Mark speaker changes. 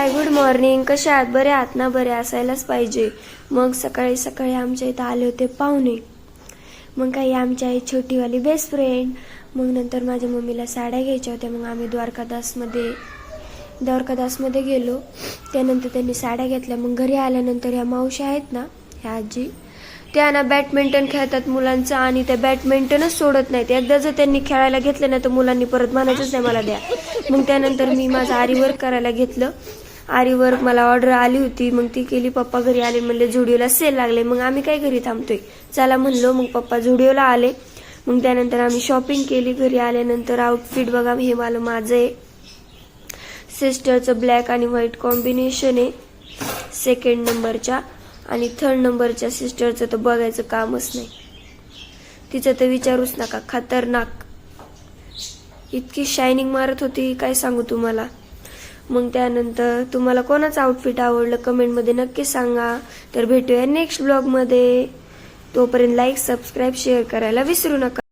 Speaker 1: हाय, good morning. कशा आहात? बरे आहात ना? बरे असायलाच पाहिजे. मग सकाळी सकाळी आमच्या इथं आले होते पाहुणे. मग काही आमची आई छोटीवाली बेस्ट फ्रेंड. मग नंतर माझ्या मम्मीला साड्या घ्यायच्या होत्या. मग आम्ही द्वारकादासमध्ये गेलो. त्यानंतर त्यांनी साड्या घेतल्या. मग घरी आल्यानंतर ह्या मावशी आहेत ना, ह्या आजी, त्या ना बॅडमिंटन खेळतात मुलांचं, आणि त्या बॅडमिंटनच सोडत नाहीत. एकदा जर त्यांनी खेळायला घेतलं ना तर मुलांनी परत म्हणायचंच नाही मला द्या. मग त्यानंतर मी माझं आरीवर्क करायला घेतलं. आरीवर्क मला ऑर्डर आली होती, मग ती केली. पप्पा घरी आले, म्हणले झुडिओला सेल लागले. मग आम्ही काय घरी थांबतोय, चला म्हणलो. मग पप्पा झुडिओला आले. मग त्यानंतर आम्ही शॉपिंग केली. घरी आल्यानंतर आउटफिट बघा, हे माझं आहे. सिस्टरचं ब्लॅक आणि व्हाईट कॉम्बिनेशन आहे 2nd नंबरच्या, आणि 3rd नंबरच्या सिस्टरचं तर बघायचं कामच नाही. तिचं तर विचारूच नका, खतरनाक. इतकी शायनिंग मारत होती, काय सांगू तुम्हाला. मग त्यानंतर तुम्हाला कोणाचं आउटफिट आवडलं कमेंटमध्ये नक्की सांगा. तर भेटूया नेक्स्ट ब्लॉगमध्ये. तोपर्यंत लाईक, सबस्क्राईब, शेअर करायला विसरू नका.